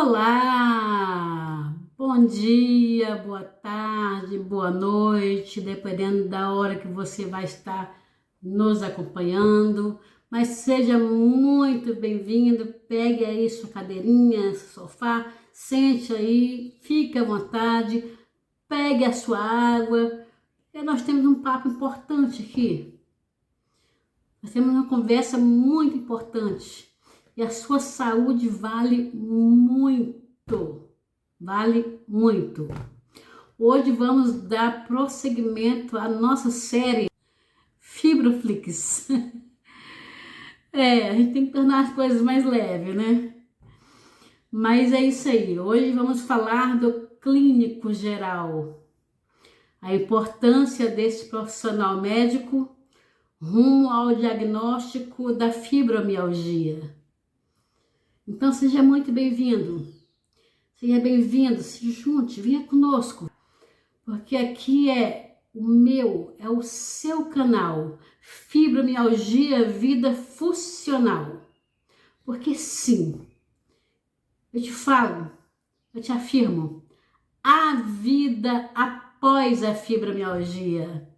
Olá! Bom dia, boa tarde, boa noite, dependendo da hora que você vai estar nos acompanhando. Mas seja muito bem-vindo, pegue aí sua cadeirinha, seu sofá, sente aí, fique à vontade, pegue a sua água. E nós temos um papo importante aqui. Nós temos uma conversa muito importante. E a sua saúde vale muito. Vale muito. Hoje vamos dar prosseguimento à nossa série Fibroflix. A gente tem que tornar as coisas mais leves, né? Mas é isso aí. Hoje vamos falar do clínico geral. A importância desse profissional médico rumo ao diagnóstico da fibromialgia. Então seja muito bem-vindo. Seja bem-vindo, se junte, venha conosco. Porque aqui é o seu canal, Fibromialgia Vida Funcional. Porque sim, eu te falo, eu te afirmo, há vida após a fibromialgia.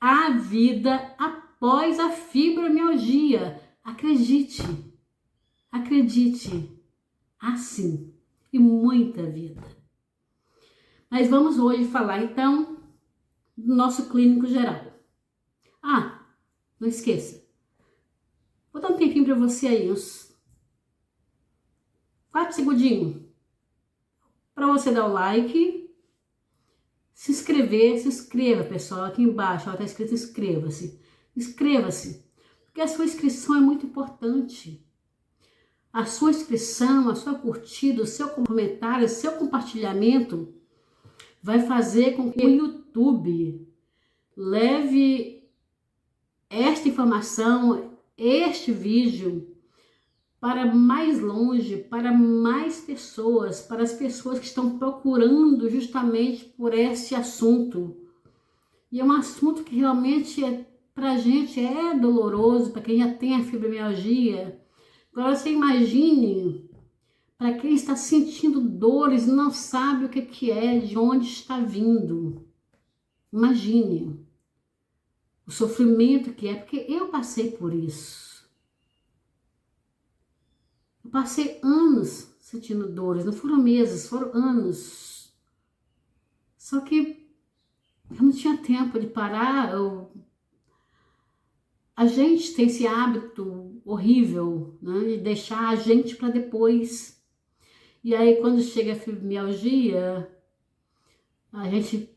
Há vida após a fibromialgia. Acredite, acredite, há sim, e muita vida. Mas vamos hoje falar então do nosso clínico geral. Não esqueça, vou dar um tempinho para você aí, uns 4 segundinhos, para você dar o like, se inscreva pessoal, aqui embaixo está escrito inscreva-se, porque a sua inscrição é muito importante. A sua inscrição, a sua curtida, o seu comentário, o seu compartilhamento vai fazer com que o YouTube leve esta informação, este vídeo para mais longe, para mais pessoas, para as pessoas que estão procurando justamente por esse assunto. E é um assunto que realmente para a gente é doloroso, para quem já tem a fibromialgia. Agora você imagine para quem está sentindo dores e não sabe o que é, de onde está vindo. Imagine o sofrimento que é, porque eu passei por isso. Eu passei anos sentindo dores, não foram meses, foram anos. Só que eu não tinha tempo de parar. A gente tem esse hábito horrível, né, de deixar a gente para depois. E aí quando chega a fibromialgia, a gente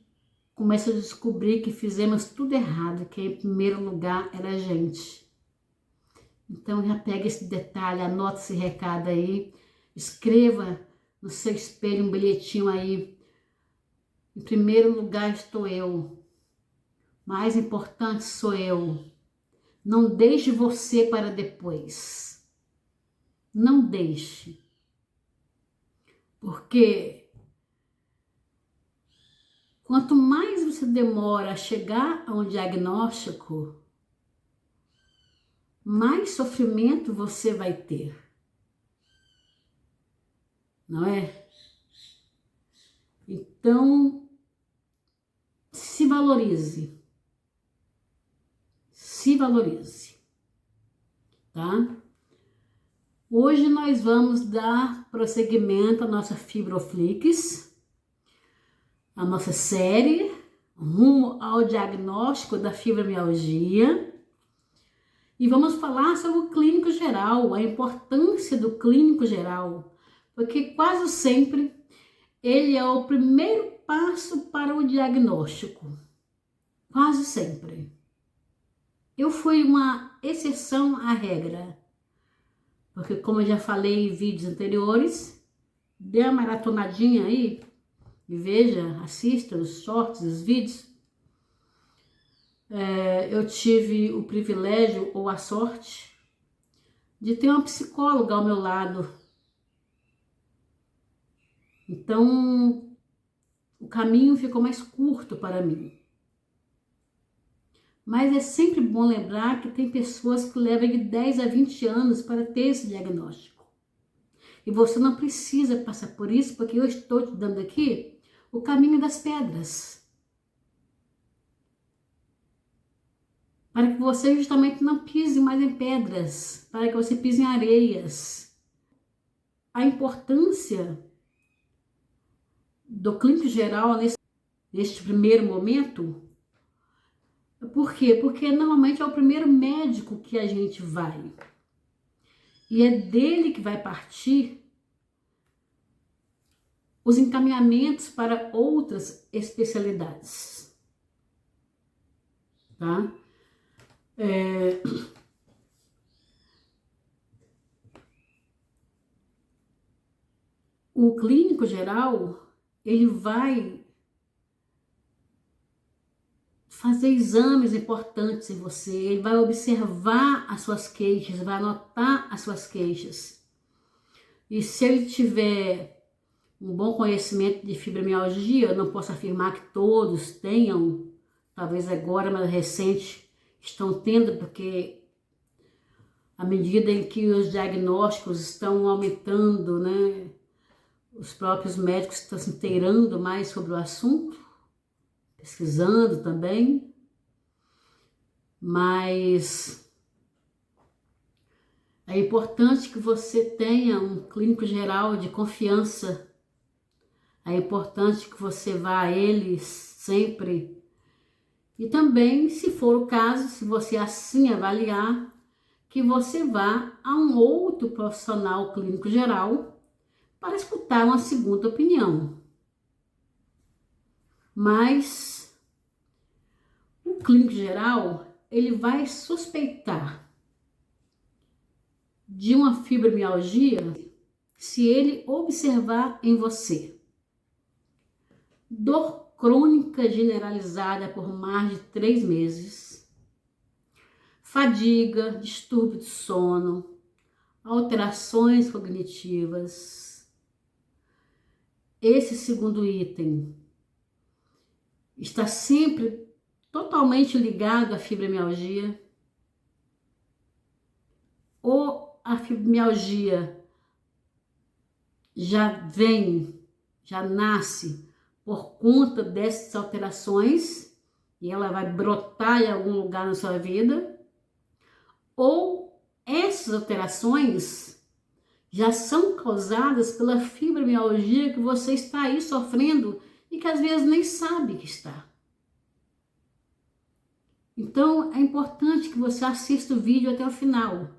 começa a descobrir que fizemos tudo errado, que em primeiro lugar era a gente. Então já pega esse detalhe, anota esse recado aí, escreva no seu espelho um bilhetinho aí. Em primeiro lugar estou eu, mais importante sou eu. Não deixe você para depois. Não deixe. Porque quanto mais você demora a chegar a um diagnóstico, mais sofrimento você vai ter. Não é? Então, se valorize. Se valorize. Tá? Hoje nós vamos dar prosseguimento à nossa Fibroflix, a nossa série rumo ao diagnóstico da fibromialgia. E vamos falar sobre o clínico geral, a importância do clínico geral, porque quase sempre ele é o primeiro passo para o diagnóstico. Quase sempre. Eu fui uma exceção à regra, porque como eu já falei em vídeos anteriores, dê uma maratonadinha aí e veja, assista os shorts, os vídeos. Eu tive o privilégio ou a sorte de ter uma psicóloga ao meu lado. Então, o caminho ficou mais curto para mim. Mas é sempre bom lembrar que tem pessoas que levam de 10 a 20 anos para ter esse diagnóstico. E você não precisa passar por isso, porque eu estou te dando aqui o caminho das pedras. Para que você justamente não pise mais em pedras, para que você pise em areias. A importância do clínico geral neste primeiro momento, por quê? Porque normalmente é o primeiro médico que a gente vai. E é dele que vai partir os encaminhamentos para outras especialidades, tá? O clínico geral, ele vai fazer exames importantes em você, ele vai observar as suas queixas, vai anotar as suas queixas. E se ele tiver um bom conhecimento de fibromialgia, eu não posso afirmar que todos tenham, talvez agora, mais recente, estão tendo, porque à medida em que os diagnósticos estão aumentando, né, os próprios médicos estão se inteirando mais sobre o assunto, pesquisando também, mas é importante que você tenha um clínico geral de confiança. É importante que você vá a ele sempre. E também, se for o caso, se você assim avaliar, que você vá a um outro profissional clínico geral para escutar uma segunda opinião. Mas o clínico geral, ele vai suspeitar de uma fibromialgia se ele observar em você dor crônica generalizada por mais de 3 meses, fadiga, distúrbio de sono, alterações cognitivas. Esse segundo item está sempre totalmente ligado à fibromialgia, ou a fibromialgia já nasce por conta dessas alterações e ela vai brotar em algum lugar na sua vida, ou essas alterações já são causadas pela fibromialgia que você está aí sofrendo e que às vezes nem sabe que está. Então é importante que você assista o vídeo até o final.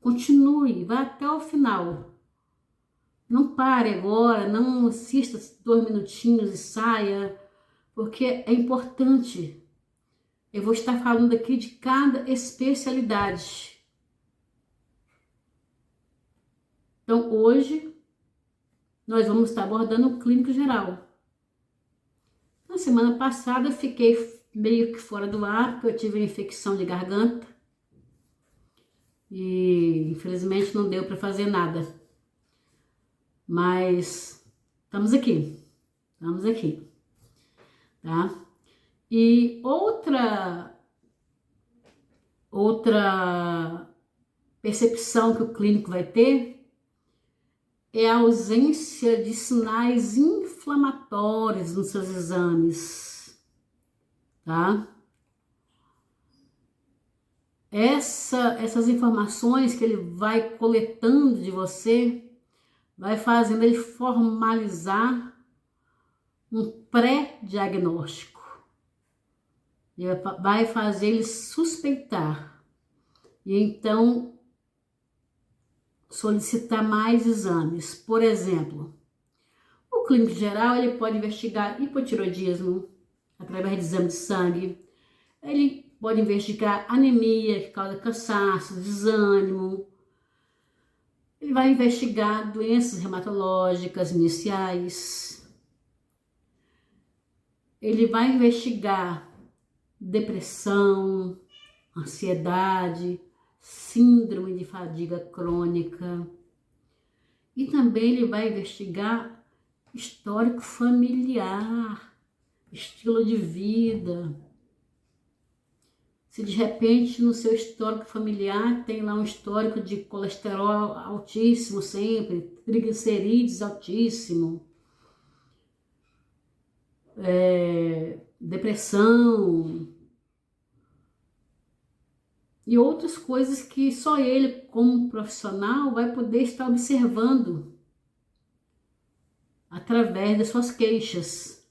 Continue, vá até o final. Não pare agora, não assista 2 minutinhos e saia, porque é importante. Eu vou estar falando aqui de cada especialidade. Então, hoje, nós vamos estar abordando o clínico geral. Na semana passada, eu fiquei meio que fora do ar, porque eu tive uma infecção de garganta. E, infelizmente, não deu para fazer nada. Mas, estamos aqui, tá? E outra percepção que o clínico vai ter é a ausência de sinais inflamatórios nos seus exames, tá? Essas informações que ele vai coletando de você vai fazendo ele formalizar um pré-diagnóstico. Ele vai fazer ele suspeitar e então solicitar mais exames. Por exemplo, o clínico geral ele pode investigar hipotiroidismo através de exame de sangue. Ele pode investigar anemia que causa cansaço, desânimo. Ele vai investigar doenças reumatológicas iniciais. Ele vai investigar depressão, ansiedade, síndrome de fadiga crônica. E também ele vai investigar histórico familiar, estilo de vida. Se de repente no seu histórico familiar tem lá um histórico de colesterol altíssimo sempre, triglicerídeos altíssimo, depressão e outras coisas que só ele, como profissional, vai poder estar observando através das suas queixas,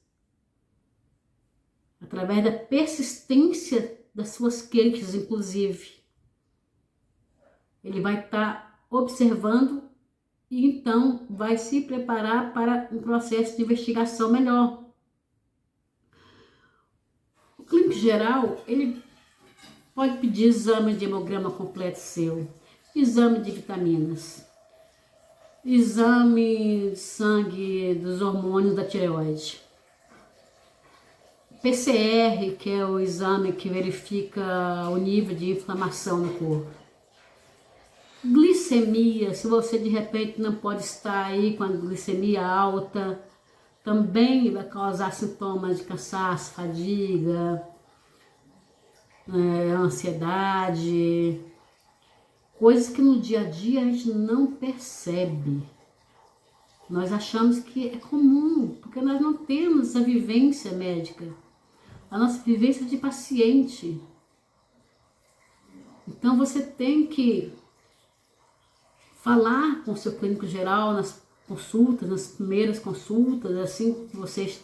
através da persistência das suas queixas, inclusive. Ele vai estar observando e então vai se preparar para um processo de investigação melhor. O clínico geral, ele pode pedir exame de hemograma completo seu, exame de vitaminas, exame de sangue dos hormônios da tireoide, PCR, que é o exame que verifica o nível de inflamação no corpo, glicemia, se você de repente não pode estar aí com a glicemia alta, também vai causar sintomas de cansaço, fadiga, ansiedade, coisas que no dia a dia a gente não percebe. Nós achamos que é comum, porque nós não temos a vivência médica, a nossa vivência de paciente. Então você tem que falar com o seu clínico geral nas consultas, nas primeiras consultas, assim que você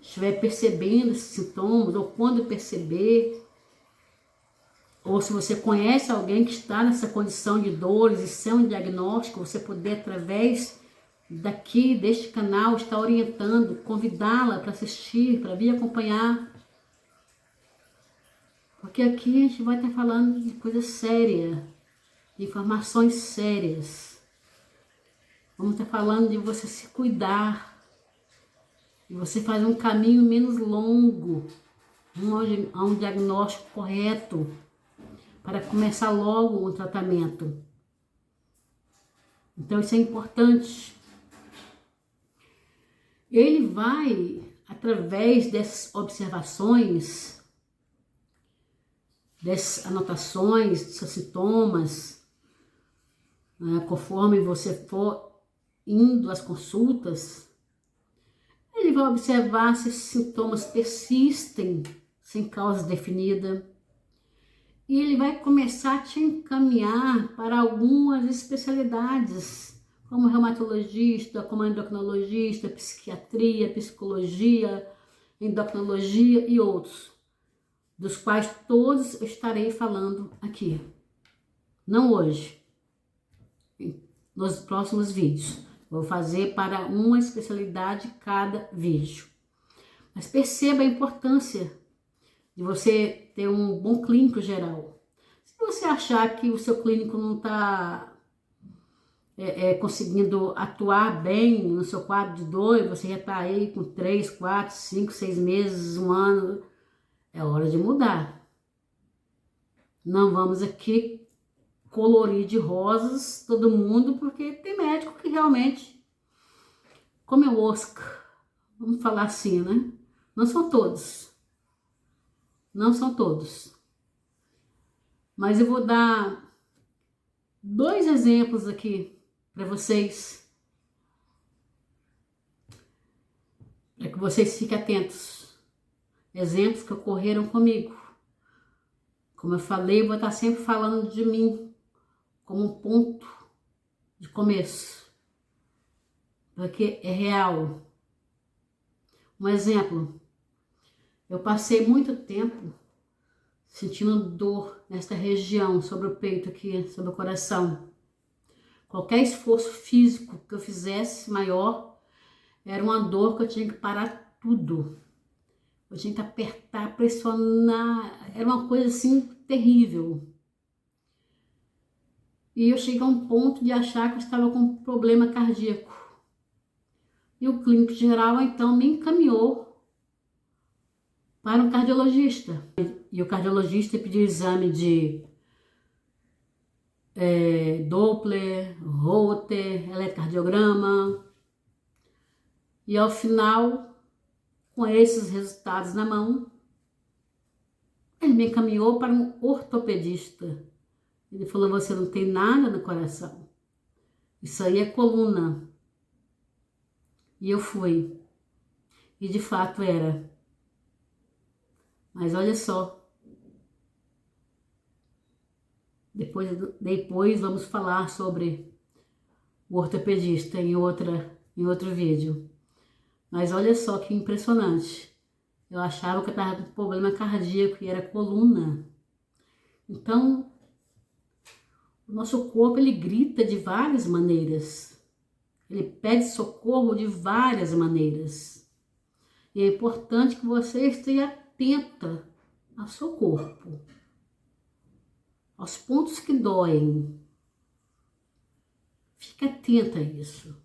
estiver percebendo esses sintomas, ou quando perceber, ou se você conhece alguém que está nessa condição de dores e sem um diagnóstico, você poder, através deste canal, estar orientando, convidá-la para assistir, para vir acompanhar. Porque aqui a gente vai estar falando de coisa séria, de informações sérias. Vamos estar falando de você se cuidar, de você fazer um caminho menos longo, a um diagnóstico correto, para começar logo o tratamento. Então isso é importante. Ele vai, através dessas observações, dessas anotações, dos seus sintomas, conforme você for indo às consultas, ele vai observar se esses sintomas persistem sem causa definida. E ele vai começar a te encaminhar para algumas especialidades, como reumatologista, como endocrinologista, psiquiatria, psicologia, endocrinologia e outros, dos quais todos eu estarei falando aqui. Não hoje, nos próximos vídeos. Vou fazer para uma especialidade cada vídeo. Mas perceba a importância de você ter um bom clínico geral. Se você achar que o seu clínico não está conseguindo atuar bem no seu quadro de dor, você já está aí com 3, 4, 5, 6 meses, um ano, é hora de mudar. Não vamos aqui colorir de rosas todo mundo, porque tem médico que realmente come osca. Vamos falar assim, né? Não são todos. Não são todos. Mas eu vou dar 2 exemplos aqui para vocês, para que vocês fiquem atentos. Exemplos que ocorreram comigo. Como eu falei, eu vou estar sempre falando de mim como um ponto de começo, porque é real. Um exemplo, eu passei muito tempo sentindo dor nesta região, sobre o peito aqui, sobre o coração. Qualquer esforço físico que eu fizesse maior, era uma dor que eu tinha que parar tudo. Eu tinha que apertar, pressionar, era uma coisa assim terrível. E eu cheguei a um ponto de achar que eu estava com um problema cardíaco. E o clínico geral então me encaminhou para um cardiologista. E o cardiologista pediu exame de Doppler, Holter, eletrocardiograma. E ao final, com esses resultados na mão, Ele me encaminhou para um ortopedista. Ele falou, você não tem nada no coração. Isso aí é coluna. E eu fui. E de fato era. Mas olha só. Depois vamos falar sobre o ortopedista em outro vídeo. Mas olha só que impressionante. Eu achava que eu estava com problema cardíaco e era coluna. Então, o nosso corpo, ele grita de várias maneiras. Ele pede socorro de várias maneiras. E é importante que você esteja atenta ao seu corpo, aos pontos que doem. Fique atenta a isso.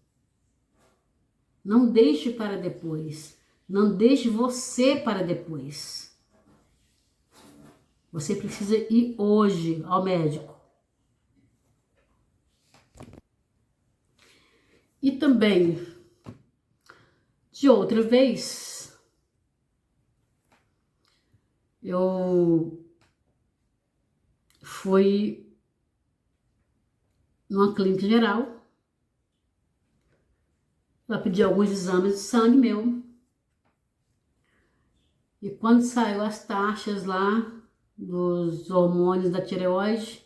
Não deixe para depois. Não deixe você para depois. Você precisa ir hoje ao médico. E também, de outra vez, eu fui numa clínica geral para pedir alguns exames de sangue meu. E quando saiu as taxas lá dos hormônios da tireoide,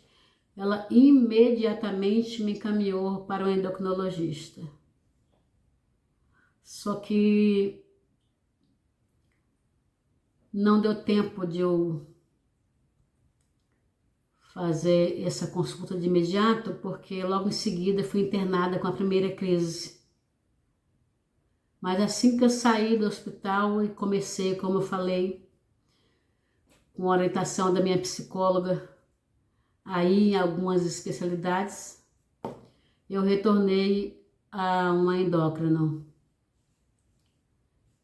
ela imediatamente me encaminhou para o endocrinologista. Só que não deu tempo de eu fazer essa consulta de imediato, porque logo em seguida fui internada com a primeira crise. Mas assim que eu saí do hospital e comecei, como eu falei, com a orientação da minha psicóloga, aí em algumas especialidades, eu retornei a uma endócrina.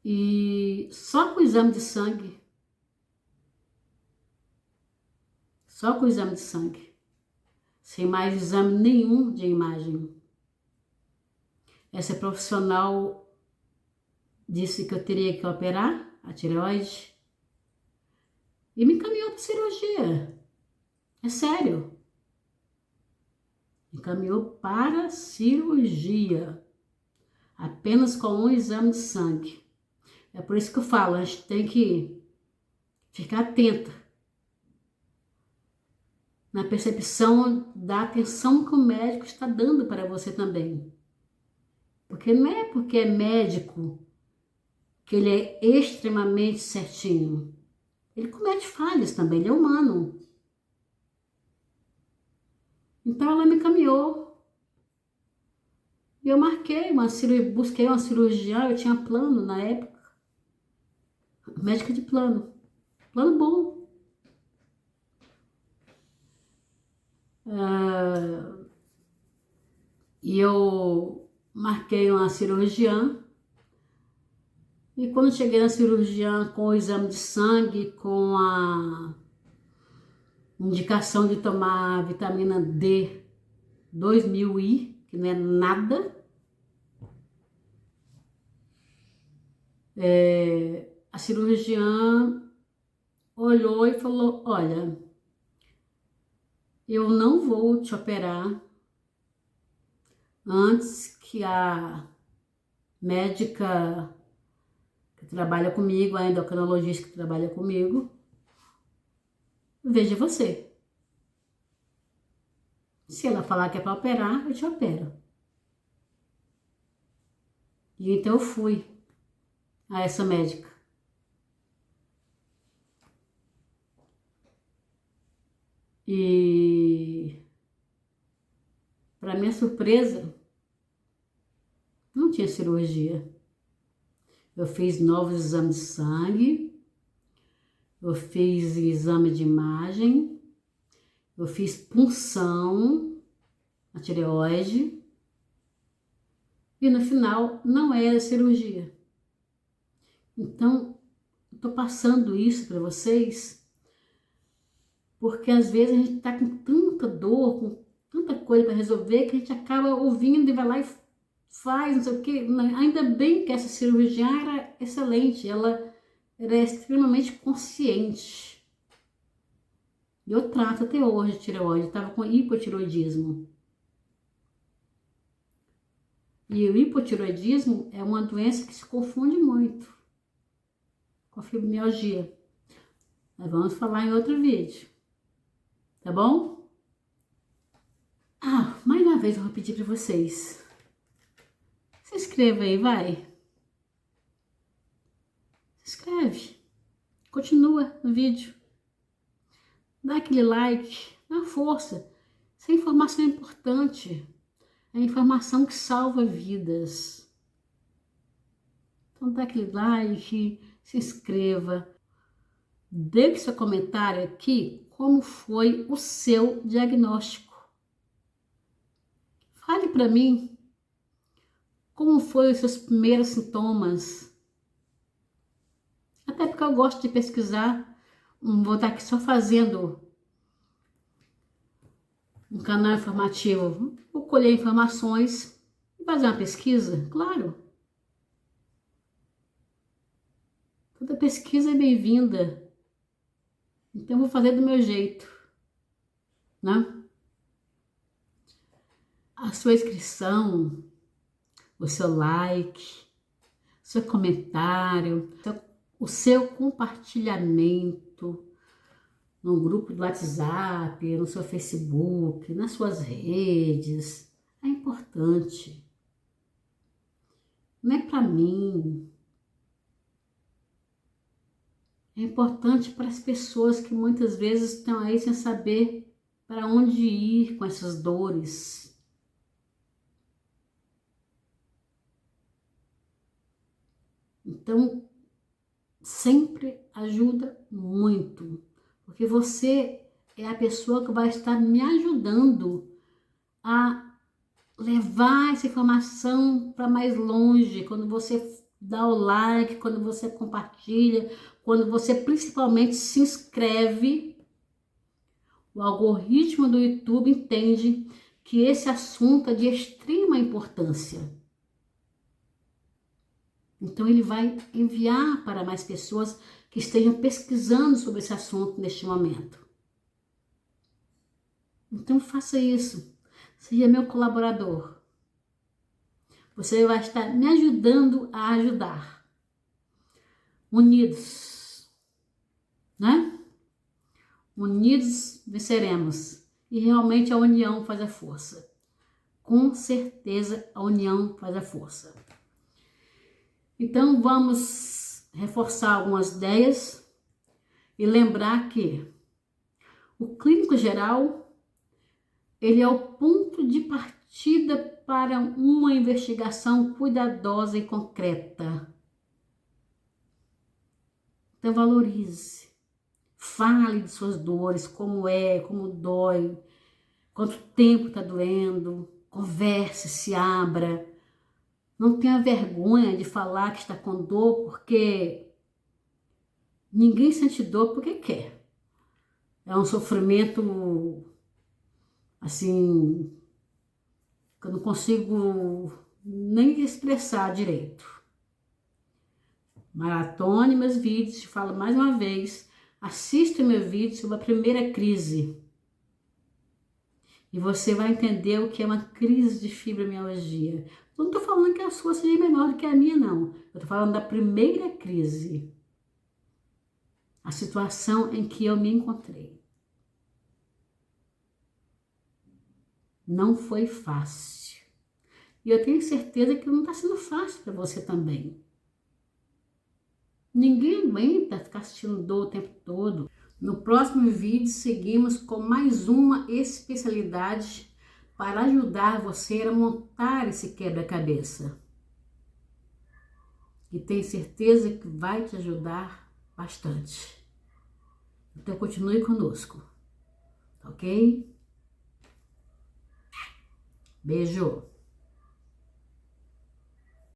E só com o exame de sangue, sem mais exame nenhum de imagem, essa profissional disse que eu teria que operar a tireoide e me encaminhou para cirurgia. É sério. Me encaminhou para cirurgia, apenas com um exame de sangue. É por isso que eu falo, a gente tem que ficar atenta na percepção da atenção que o médico está dando para você também. Porque não é porque é médico que ele é extremamente certinho. Ele comete falhas também, ele é humano. Então ela me encaminhou. E eu marquei uma cirurgia, busquei uma cirurgiã, eu tinha plano na época. Médica de plano. Plano bom. E eu marquei uma cirurgiã. E quando cheguei na cirurgiã com o exame de sangue, com a indicação de tomar vitamina D 2000I, que não é nada, a cirurgiã olhou e falou, olha, eu não vou te operar antes que a médica que trabalha comigo, a endocrinologista que trabalha comigo, veja você. Se ela falar que é para operar, eu te opero. E então eu fui a essa médica. E, para minha surpresa, não tinha cirurgia. Eu fiz novos exames de sangue, eu fiz exame de imagem, eu fiz punção na tireoide e no final não era cirurgia. Então, eu tô passando isso para vocês porque às vezes a gente tá com tanta dor, com tanta coisa para resolver que a gente acaba ouvindo e vai lá e faz, não sei o que. Ainda bem que essa cirurgiã era excelente, ela era extremamente consciente. Eu trato até hoje tireoide, estava com hipotireoidismo. E o hipotireoidismo é uma doença que se confunde muito com a fibromialgia. Nós vamos falar em outro vídeo, tá bom? Mais uma vez eu vou pedir para vocês. Se inscreva aí, vai. Se inscreve. Continua no vídeo. Dá aquele like, dá força. Essa informação é importante. É informação que salva vidas. Então dá aquele like, se inscreva. Deixe seu comentário aqui como foi o seu diagnóstico. Fale para mim como foram os seus primeiros sintomas. Até porque eu gosto de pesquisar. Vou estar aqui só fazendo um canal informativo. Vou colher informações e fazer uma pesquisa, claro. Toda pesquisa é bem-vinda. Então, eu vou fazer do meu jeito, né? A sua inscrição, o seu like, seu comentário, o seu compartilhamento no grupo do WhatsApp, no seu Facebook, nas suas redes, é importante. Não é para mim. É importante para as pessoas que muitas vezes estão aí sem saber para onde ir com essas dores. Então, sempre ajuda muito, porque você é a pessoa que vai estar me ajudando a levar essa informação para mais longe, quando você dá o like, quando você compartilha, quando você principalmente se inscreve. O algoritmo do YouTube entende que esse assunto é de extrema importância. Então ele vai enviar para mais pessoas que estejam pesquisando sobre esse assunto neste momento. Então faça isso. Seja meu colaborador. Você vai estar me ajudando a ajudar. Unidos, né? Unidos venceremos. E realmente a união faz a força. Com certeza a união faz a força. Então vamos reforçar algumas ideias e lembrar que o clínico geral, ele é o ponto de partida para uma investigação cuidadosa e concreta. Então valorize, fale de suas dores, como é, como dói, quanto tempo está doendo, converse, se abra. Não tenha vergonha de falar que está com dor, porque ninguém sente dor porque quer. É um sofrimento, assim, que eu não consigo nem expressar direito. Maratone meus vídeos, te falo mais uma vez, assista meu vídeo sobre a primeira crise. E você vai entender o que é uma crise de fibromialgia. Eu não estou falando que a sua seja menor do que a minha, não. Eu estou falando da primeira crise. A situação em que eu me encontrei. Não foi fácil. E eu tenho certeza que não está sendo fácil para você também. Ninguém aguenta ficar assistindo dor o tempo todo. No próximo vídeo, seguimos com mais uma especialidade para ajudar você a montar esse quebra-cabeça. E tenho certeza que vai te ajudar bastante. Então, continue conosco, ok? Beijo!